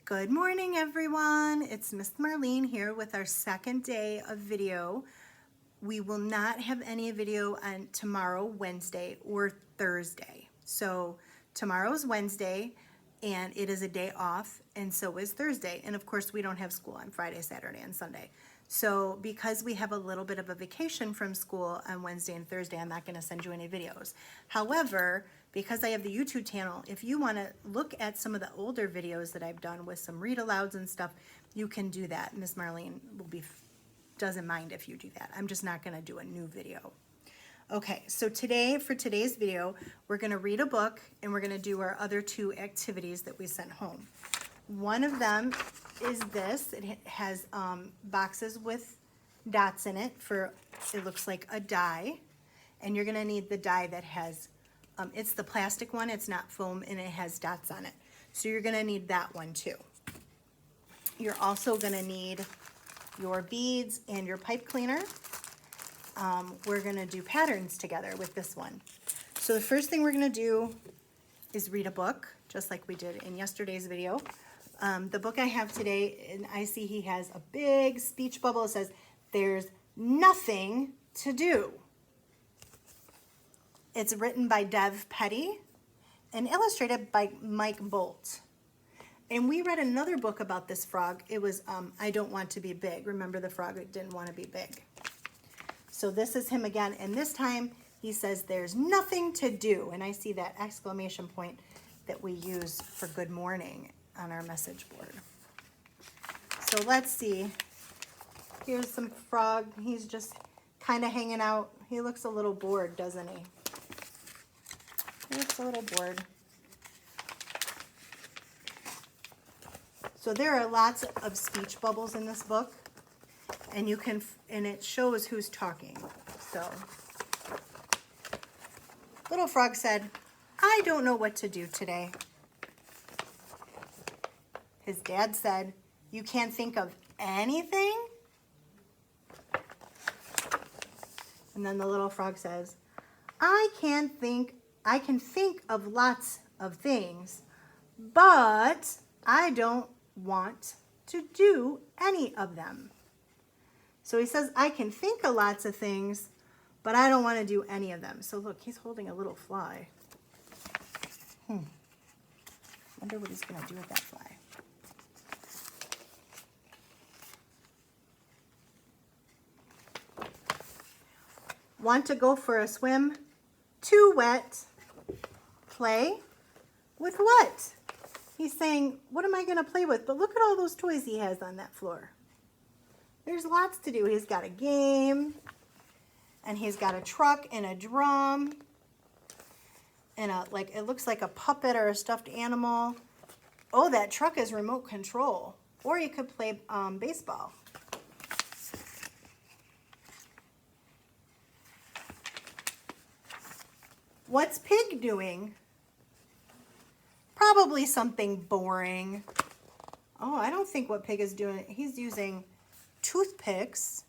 Good morning, everyone. It's Miss Marlene here with our second day of video. We will not have any video on tomorrow, Wednesday, or Thursday. So tomorrow's Wednesday, and it is a day off, and so is Thursday. And of course, we don't have school on Friday, Saturday, and Sunday. So because we have a little bit of a vacation from school on Wednesday and Thursday, I'm not going to send you any videos. However, because I have the YouTube channel, if you want to look at some of the older videos that I've done with some read alouds and stuff, you can do that. Miss Marlene doesn't mind if you do that. I'm just not going to do a new video. Okay, so today, for today's video, we're going to read a book and we're going to do our other two activities that we sent home. One of them is this. It has boxes with dots in it for, it looks like a die. And you're going to need the die that has, it's the plastic one, it's not foam, and it has dots on it. So you're going to need that one too. You're also going to need your beads and your pipe cleaner. We're going to do patterns together with this one. So the first thing we're going to do is read a book, just like we did in yesterday's video. The book I have today, and I see he has a big speech bubble. It says, "There's nothing to do." It's written by Dev Petty and illustrated by Mike Bolt. And we read another book about this frog. It was I Don't Want to Be Big. Remember the frog that didn't want to be big. So this is him again, and this time he says there's nothing to do. And I see that exclamation point that we use for good morning on our message board. So let's see. Here's some frog. He's just kind of hanging out. He looks a little bored, doesn't he? He looks a little bored. So there are lots of speech bubbles in this book, and you can, and it shows who's talking. So little frog said, "I don't know what to do today." His dad said, "You can't think of anything?" And then the little frog says, I can think of lots of things, but I don't want to do any of them." So he says, I can think of lots of things, but I don't want to do any of them. So look, he's holding a little fly. Wonder what he's going to do with that fly. Want to go for a swim? Too wet. Play? With what? He's saying, what am I going to play with? But look at all those toys he has on that floor. There's lots to do. He's got a game, and he's got a truck and a drum, and it looks like a puppet or a stuffed animal. Oh, that truck is remote control. Or you could play baseball. What's Pig doing? Probably something boring. Oh, I don't think what Pig is doing. He's using toothpicks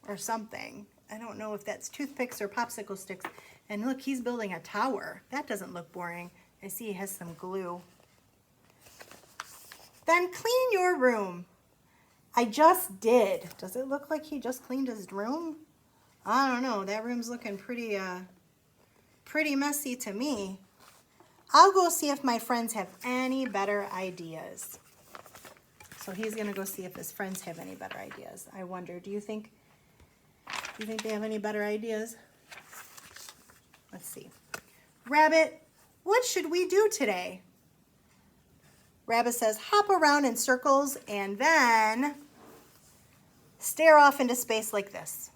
or something. I don't know if that's toothpicks or popsicle sticks. And look, he's building a tower. That doesn't look boring. I see he has some glue. Then clean your room. I just did. Does it look like he just cleaned his room? I don't know. That room's looking pretty messy to me. I'll go see if my friends have any better ideas. So he's going to go see if his friends have any better ideas. I wonder, do you think they have any better ideas? Let's see. Rabbit, what should we do today? Rabbit says, hop around in circles and then stare off into space like this.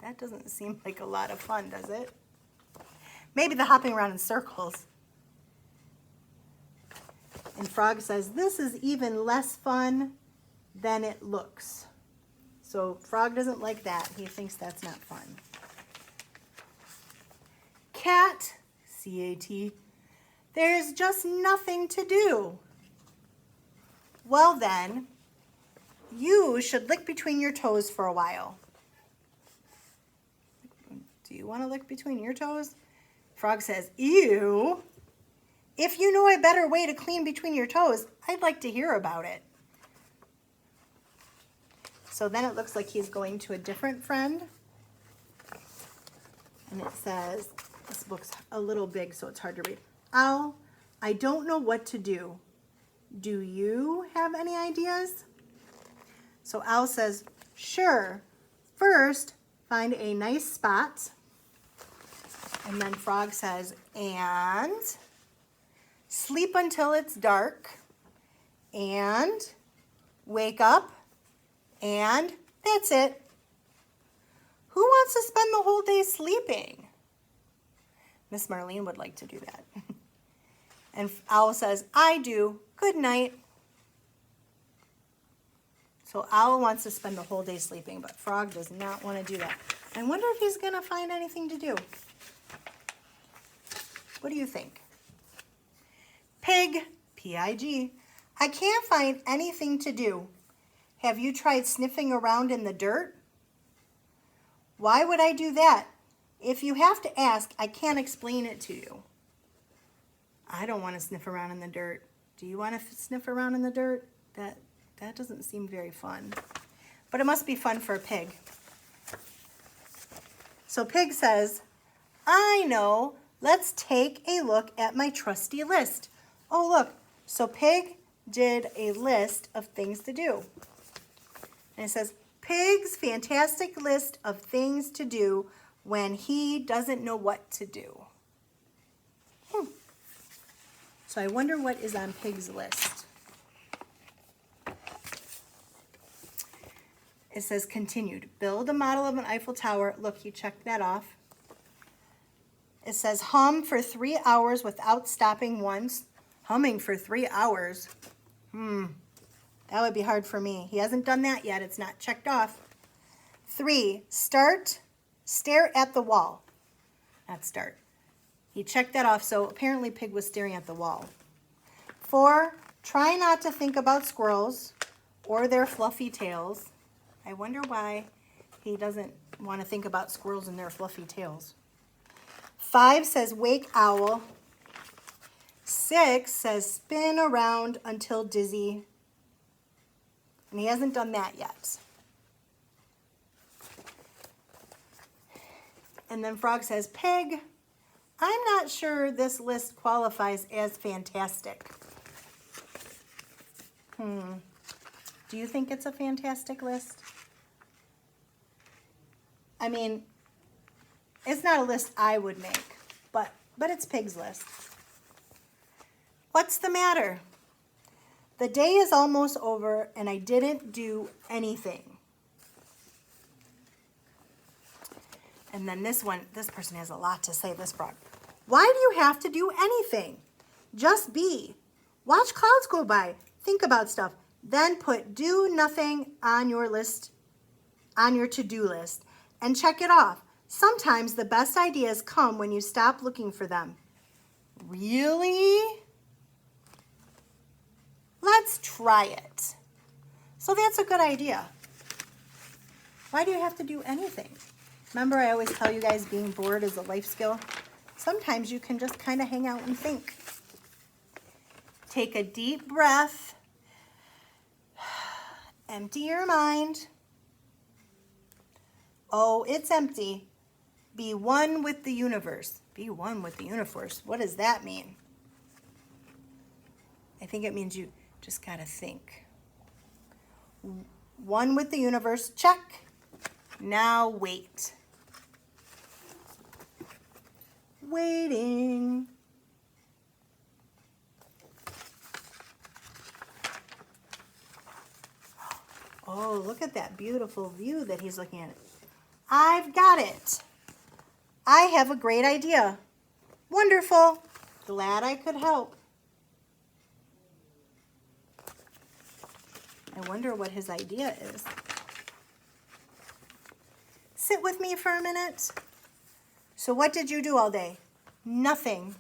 That doesn't seem like a lot of fun, does it? Maybe the hopping around in circles. And Frog says, this is even less fun than it looks. So Frog doesn't like that. He thinks that's not fun. Cat, C-A-T, there's just nothing to do. Well then, you should lick between your toes for a while. Do you want to lick between your toes? Frog says, ew. If you know a better way to clean between your toes, I'd like to hear about it. So then it looks like he's going to a different friend. And it says, this book's a little big, so it's hard to read. Owl, I don't know what to do. Do you have any ideas? So Owl says, sure. First, find a nice spot. And then Frog says, and sleep until it's dark. And wake up. And that's it. Who wants to spend the whole day sleeping? Miss Marlene would like to do that. And Owl says, I do. Good night. So Owl wants to spend the whole day sleeping, but Frog does not want to do that. I wonder if he's going to find anything to do. What do you think? Pig, P-I-G. I can't find anything to do. Have you tried sniffing around in the dirt? Why would I do that? If you have to ask, I can't explain it to you. I don't want to sniff around in the dirt. Do you want to sniff around in the dirt? That doesn't seem very fun. But it must be fun for a pig. So Pig says, I know. Let's take a look at my trusty list. Oh, look. So Pig did a list of things to do. And it says, Pig's fantastic list of things to do when he doesn't know what to do. So I wonder what is on Pig's list. It says continued. Build a model of an Eiffel Tower. Look, he checked that off. It says hum for 3 hours without stopping once. Humming for 3 hours. That would be hard for me. He hasn't done that yet. It's not checked off. 3, stare at the wall. Not start. He checked that off, so apparently Pig was staring at the wall. 4, try not to think about squirrels or their fluffy tails. I wonder why he doesn't want to think about squirrels and their fluffy tails. 5 says wake owl. 6 says spin around until dizzy. And he hasn't done that yet. And then Frog says, Pig, I'm not sure this list qualifies as fantastic. Do you think it's a fantastic list? I mean, it's not a list I would make, but it's Pig's list. What's the matter? The day is almost over and I didn't do anything. And then this person has a lot to say, this Frog. Why do you have to do anything? Just be. Watch clouds go by. Think about stuff. Then put do nothing on your list, on your to-do list, and check it off. Sometimes the best ideas come when you stop looking for them. Really? Let's try it. So that's a good idea. Why do you have to do anything? Remember, I always tell you guys being bored is a life skill. Sometimes you can just kind of hang out and think. Take a deep breath. Empty your mind. Oh, it's empty. Be one with the universe. Be one with the universe. What does that mean? I think it means you just got to think. One with the universe. Check. Now wait. Waiting. Oh, look at that beautiful view that he's looking at. I've got it. I have a great idea. Wonderful. Glad I could help. I wonder what his idea is. Sit with me for a minute. So what did you do all day? Nothing.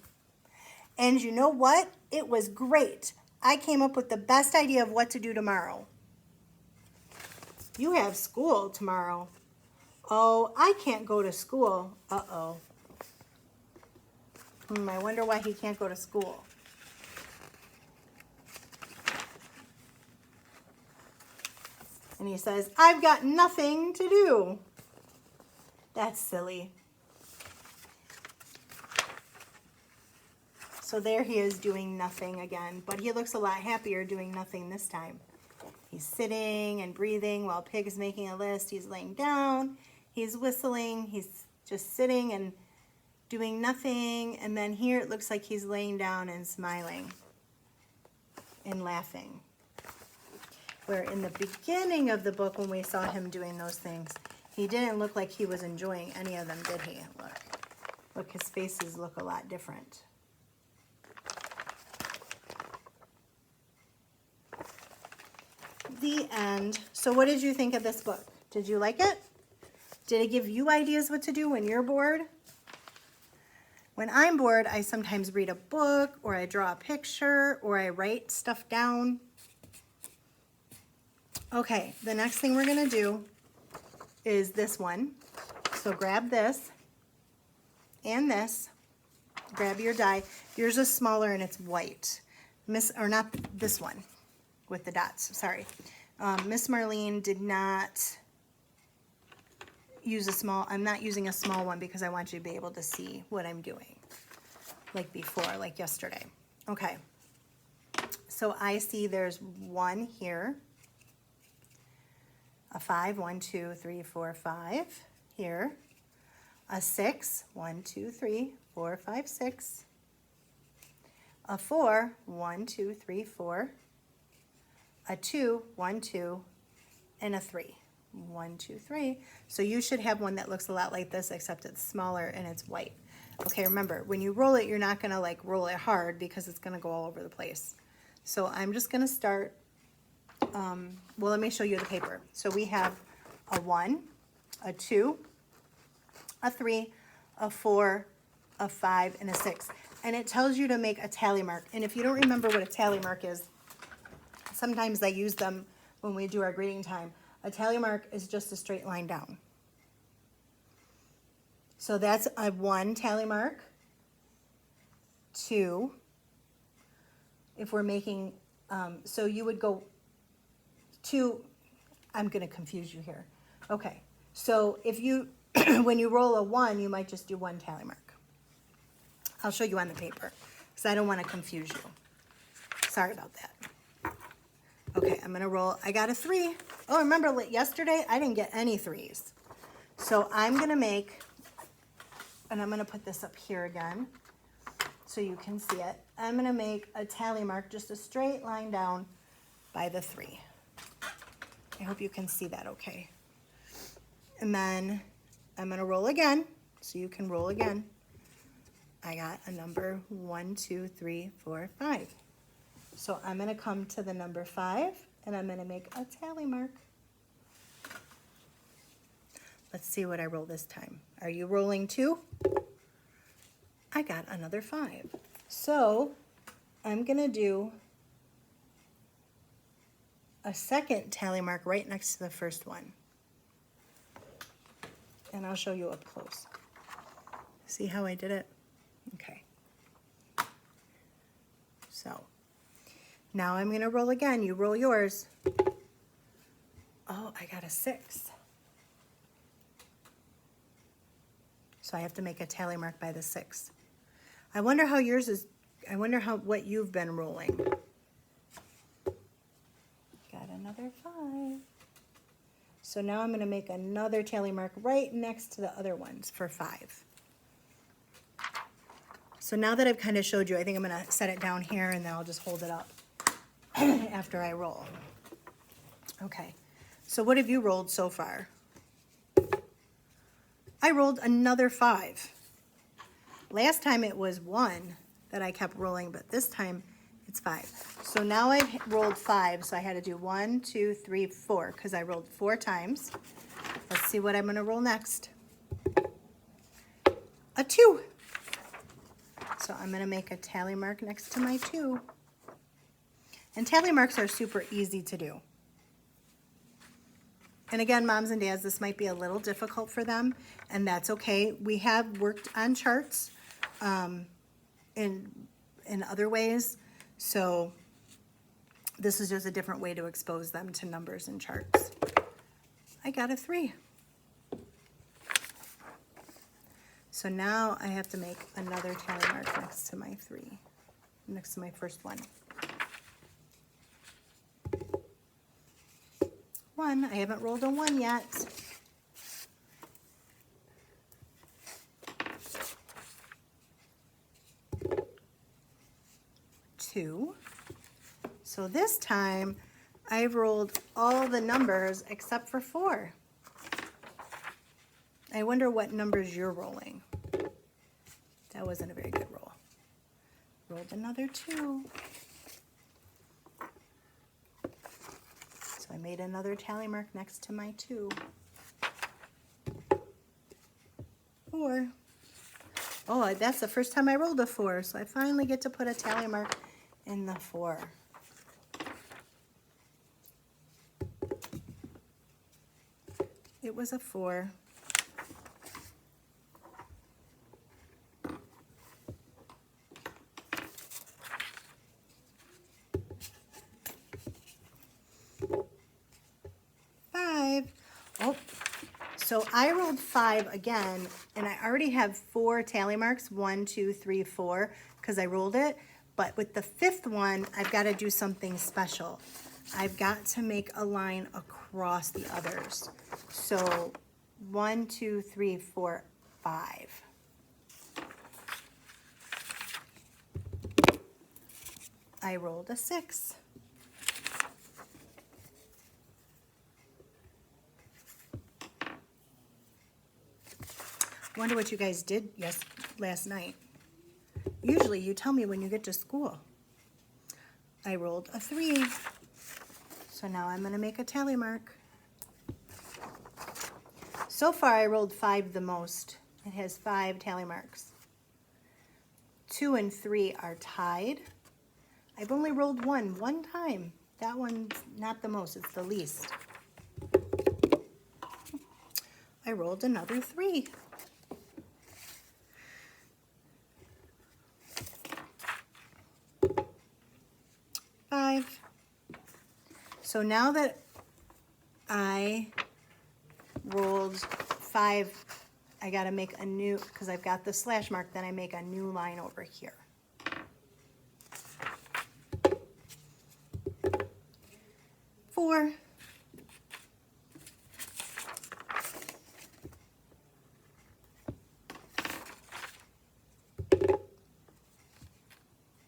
And you know what? It was great. I came up with the best idea of what to do tomorrow. You have school tomorrow. Oh, I can't go to school. Uh-oh. I wonder why he can't go to school. And he says, I've got nothing to do. That's silly. So there he is doing nothing again, but he looks a lot happier doing nothing this time. He's sitting and breathing while Pig is making a list. He's laying down, he's whistling, he's just sitting and doing nothing. And then here it looks like he's laying down and smiling and laughing. Where in the beginning of the book, when we saw him doing those things, he didn't look like he was enjoying any of them, did he? Look, his faces look a lot different. The end. So what did you think of this book? Did you like it? Did it give you ideas what to do when you're bored? When I'm bored, I sometimes read a book, or I draw a picture, or I write stuff down. Okay, the next thing we're going to do is this one. So grab this and this. Grab your die. Yours is smaller and it's white. Or not this one with the dots, sorry. Miss Marlene did not use a small, I'm not using a small one because I want you to be able to see what I'm doing. Like before, like yesterday. Okay. So I see there's 1 here. A 5, 1, 2, 3, 4, 5 here. A 6, 1, 2, 3, 4, 5, 6. A 4, 1, 2, 3, 4. A 2, 1, 2, and a 3. 1, 2, 3. So you should have one that looks a lot like this, except it's smaller and it's white. Okay, remember, when you roll it, you're not gonna like roll it hard because it's gonna go all over the place. So I'm just gonna start, well, let me show you the paper. So we have a 1, a 2, a 3, a 4, a 5, and a 6. And it tells you to make a tally mark. And if you don't remember what a tally mark is, sometimes I use them when we do our greeting time. A tally mark is just a straight line down. So that's a 1 tally mark. 2. If we're making, so you would go 2, I'm going to confuse you here. Okay, so if you, when you roll a 1, you might just do 1 tally mark. I'll show you on the paper because I don't want to confuse you. Sorry about that. Okay, I'm going to roll. I got a 3. Oh, remember yesterday I didn't get any 3s. So I'm going to make, and I'm going to put this up here again so you can see it. I'm going to make a tally mark, just a straight line down by the 3. I hope you can see that okay. And then I'm going to roll again, so you can roll again. I got a number 1, 2, 3, 4, 5. So I'm going to come to the number 5, and I'm going to make a tally mark. Let's see what I roll this time. Are you rolling 2? I got another 5. So I'm going to do a second tally mark right next to the first one. And I'll show you up close. See how I did it? Okay. So now I'm going to roll again. You roll yours. Oh, I got a 6. So I have to make a tally mark by the 6. I wonder how yours is, I wonder what you've been rolling. Got another 5. So now I'm going to make another tally mark right next to the other ones for 5. So now that I've kind of showed you, I think I'm going to set it down here and then I'll just hold it up after I roll. Okay, so what have you rolled so far? I rolled another 5. Last time it was 1 that I kept rolling, but this time it's 5. So now I've rolled 5, so I had to do 1, 2, 3, 4, because I rolled 4 times. Let's see what I'm going to roll next. A 2. So I'm going to make a tally mark next to my 2. And tally marks are super easy to do. And again, moms and dads, this might be a little difficult for them, and that's okay. We have worked on charts in other ways, so this is just a different way to expose them to numbers and charts. I got a 3. So now I have to make another tally mark next to my 3, next to my first one. 1, I haven't rolled a 1 yet. 2. So this time I've rolled all the numbers except for 4. I wonder what numbers you're rolling. That wasn't a very good roll. Rolled another 2. So I made another tally mark next to my 2. 4. Oh, that's the first time I rolled a 4, so I finally get to put a tally mark in the 4. It was a 4. Oh, so I rolled 5 again, and I already have 4 tally marks, 1, 2, 3, 4, because I rolled it. But with the 5th one, I've got to do something special. I've got to make a line across the others. So 1, 2, 3, 4, 5. I rolled a 6. Wonder what you guys did last night. Usually you tell me when you get to school. I rolled a 3. So now I'm going to make a tally mark. So far I rolled 5 the most. It has 5 tally marks. 2 and 3 are tied. I've only rolled one time. That one's not the most, it's the least. I rolled another 3. 5. So now that I rolled 5, I got to make a new, because I've got the slash mark, then I make a new line over here. 4.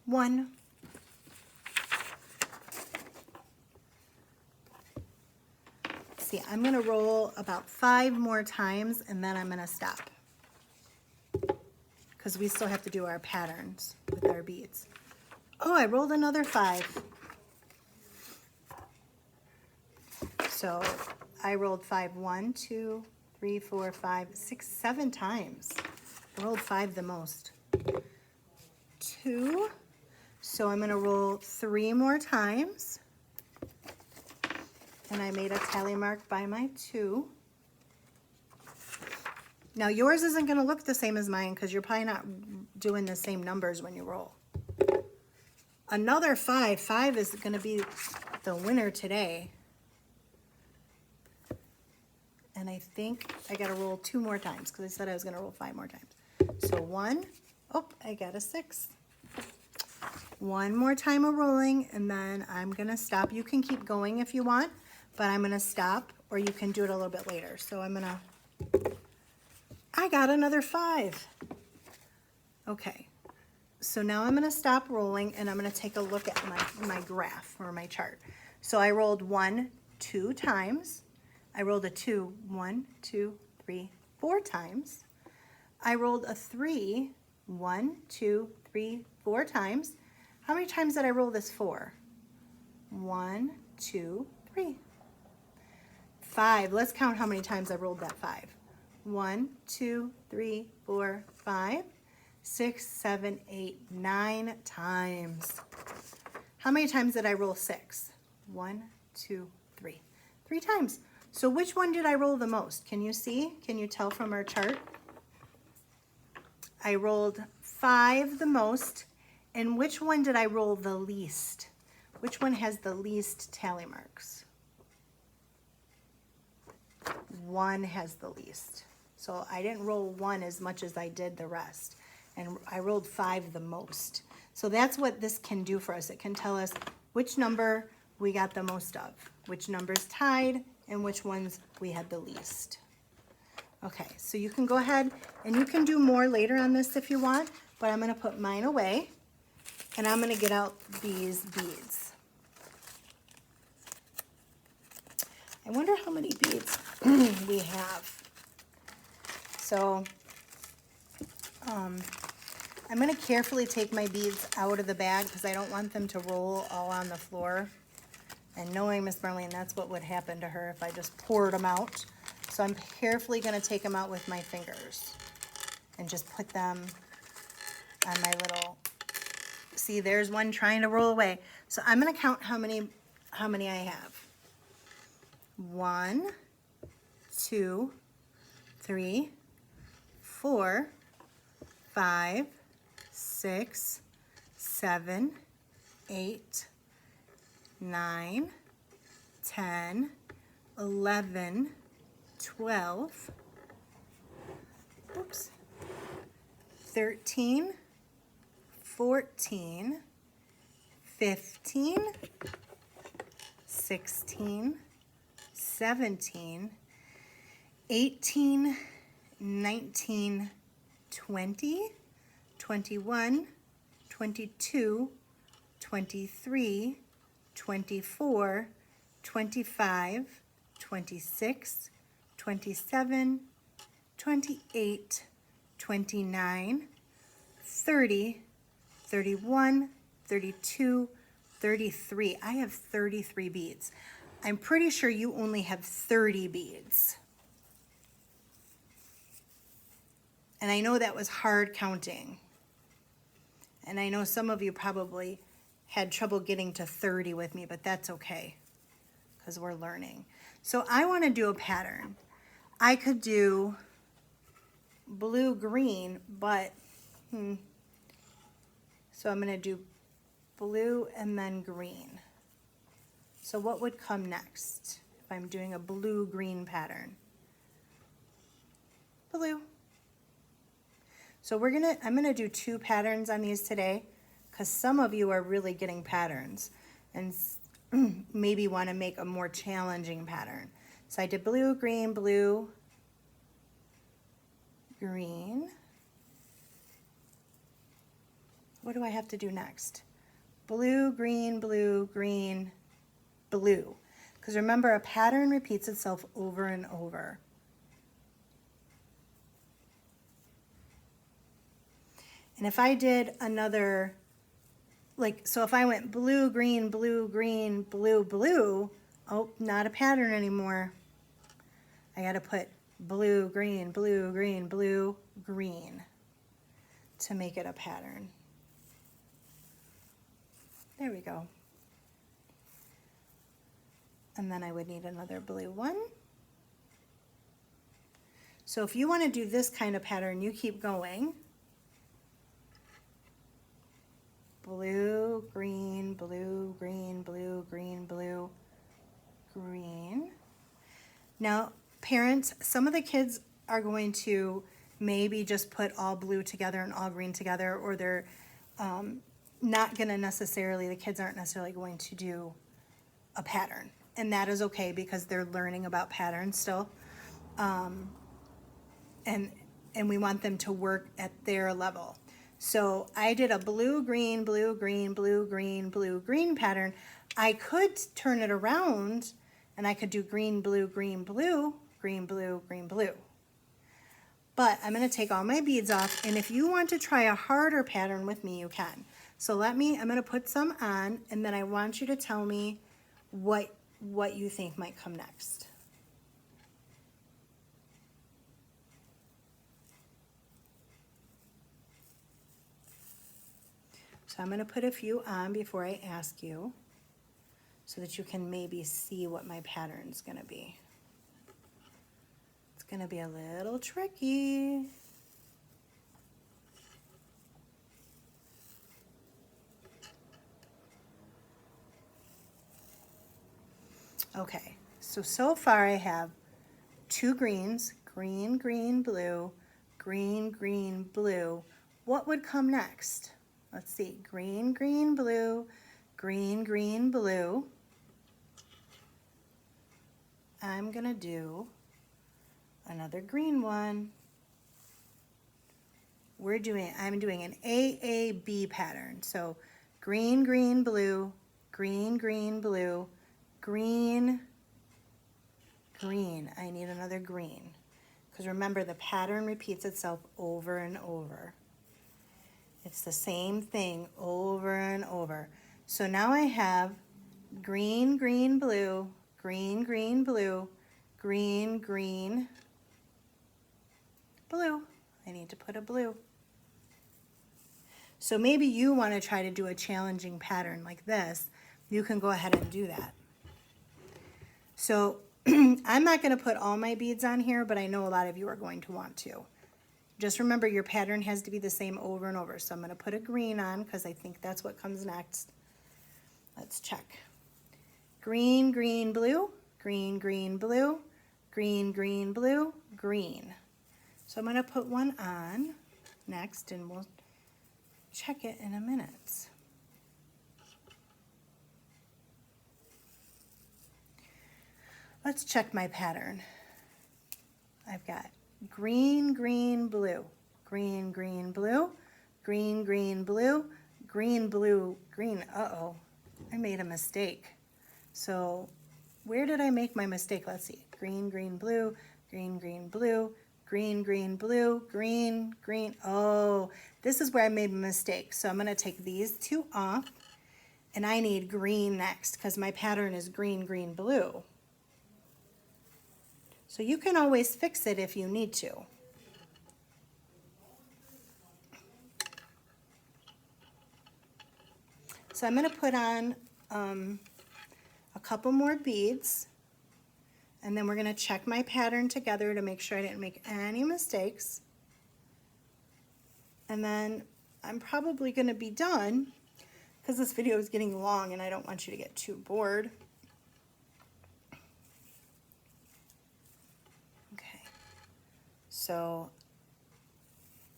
1. See, I'm going to roll about 5 more times and then I'm going to stop, because we still have to do our patterns with our beads. Oh, I rolled another 5. So I rolled 5, 1, 2, 3, 4, 5, 6, 7 times. I rolled 5 the most. 2. So I'm going to roll 3 more times. And I made a tally mark by my 2. Now yours isn't going to look the same as mine because you're probably not doing the same numbers when you roll. Another 5. 5 is going to be the winner today. And I think I got to roll 2 more times because I said I was going to roll 5 more times. So 1. Oh, I got a 6. 1 more time of rolling and then I'm going to stop. You can keep going if you want, but I'm going to stop, or you can do it a little bit later. So I'm going to, I got another 5. Okay, so now I'm going to stop rolling and I'm going to take a look at my graph or my chart. So I rolled 1, 2 times. I rolled a 2, 1, 2, 3, 4 times. I rolled a 3, 1, 2, 3, 4 times. How many times did I roll this 4? 1, 2, 3. 5. Let's count how many times I rolled that 5. 1, 2, 3, 4, 5, 6, 7, 8, 9 times. How many times did I roll 6? 1, 2, 3. 3 times. So which one did I roll the most? Can you see? Can you tell from our chart? I rolled 5 the most. And which one did I roll the least? Which one has the least tally marks? one has the least. So I didn't roll one as much as I did the rest. And I rolled 5 the most. So that's what this can do for us. It can tell us which number we got the most of, which numbers tied, and which ones we had the least. Okay, so you can go ahead and you can do more later on this if you want, but I'm going to put mine away and I'm going to get out these beads. I wonder how many beads we have. So I'm going to carefully take my beads out of the bag because I don't want them to roll all on the floor. And knowing Miss Marlene, that's what would happen to her if I just poured them out. So I'm carefully going to take them out with my fingers and just put them on my little, see, there's one trying to roll away. So I'm going to count how many I have. 1, 2, 3, 4, 5, 6, 7, 8, 9, 10, 11, 12, oops, 13, 14, 15, 16, 17, 18, 19, 20, 21, 22, 23, 24, 25, 26, 27, 28, 29, 30, 31, 32, 33. I have 33 beads. I'm pretty sure you only have 30 beads. And I know that was hard counting. And I know some of you probably had trouble getting to 30 with me, but that's okay because we're learning. So I want to do a pattern. I could do blue-green, but, so I'm going to do blue and then green. So what would come next if I'm doing a blue-green pattern? Blue. So I'm gonna do 2 patterns on these today because some of you are really getting patterns and maybe want to make a more challenging pattern. So I did blue, green, blue, green. What do I have to do next? Blue, green, blue, green, blue. Because remember, a pattern repeats itself over and over. And if I did another, like, so if I went blue, green, blue, green, blue, blue, oh, not a pattern anymore. I got to put blue, green, blue, green, blue, green to make it a pattern. There we go. And then I would need another blue one. So if you want to do this kind of pattern, you keep going. Blue, green, blue, green, blue, green, blue, green. Now, parents, some of the kids are going to maybe just put all blue together and all green together, or they're not going to necessarily, the kids aren't necessarily going to do a pattern. And that is okay because they're learning about patterns still. And we want them to work at their level. So I did a blue, green, blue, green, blue, green, blue, green pattern. I could turn it around and I could do green, blue, green, blue, green, blue, green, blue. But I'm going to take all my beads off, and if you want to try a harder pattern with me, you can. So I'm going to put some on, and then I want you to tell me what you think might come next. So I'm going to put a few on before I ask you so that you can maybe see what my pattern's going to be. It's going to be a little tricky. Okay, so far I have two greens, green, green, blue, green, green, blue. What would come next? Let's see, green, green, blue, green, green, blue. I'm gonna do another green one. I'm doing an AAB pattern. So green, green, blue, green, green, blue, green, green. I need another green. Because remember, the pattern repeats itself over and over. It's the same thing over and over. So now I have green, green, blue, green, green, blue, green, green, blue. I need to put a blue. So maybe you want to try to do a challenging pattern like this. You can go ahead and do that. So I'm not going to put all my beads on here, but I know a lot of you are going to want to. Just remember, your pattern has to be the same over and over. So I'm going to put a green on because I think that's what comes next. Let's check. Green, green, blue, green, green, blue, green, green, blue, green. So I'm going to put one on next, and we'll check it in a minute. Let's check my pattern. I've got green, green, blue, green, green, blue, green, green, blue, green, blue, green. Uh-oh, I made a mistake. So where did I make my mistake? Let's see. Green, green, blue, green, green, blue, green, green, blue, green, green. Oh, this is where I made a mistake. So I'm going to take these two off, and I need green next because my pattern is green, green, blue. So you can always fix it if you need to. So I'm going to put on a couple more beads, and then we're going to check my pattern together to make sure I didn't make any mistakes. And then I'm probably going to be done because this video is getting long and I don't want you to get too bored. Okay, so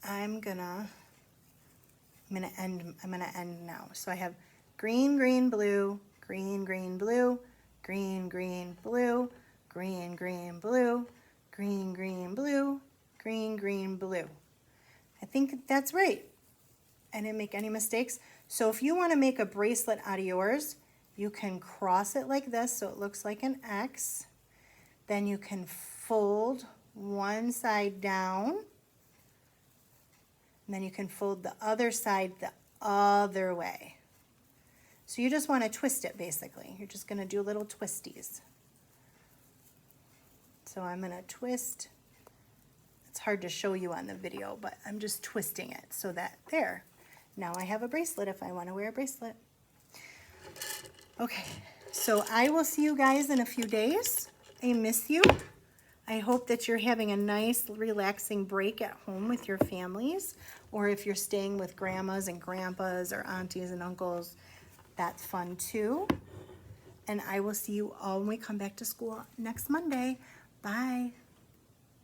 I'm gonna end now. So I have green, green, blue, green, green, blue, green, green, blue, green, green, blue, green, green, blue, green, green, blue. I think that's right. I didn't make any mistakes. So if you want to make a bracelet out of yours, you can cross it like this so it looks like an X. Then you can fold one side down. And then you can fold the other side the other way. So you just want to twist it basically. You're just going to do little twisties. So I'm going to twist. It's hard to show you on the video, but I'm just twisting it so that there. Now I have a bracelet if I want to wear a bracelet. Okay, so I will see you guys in a few days. I miss you. I hope that you're having a nice, relaxing break at home with your families, or if you're staying with grandmas and grandpas or aunties and uncles, that's fun too. And I will see you all when we come back to school next Monday. Bye.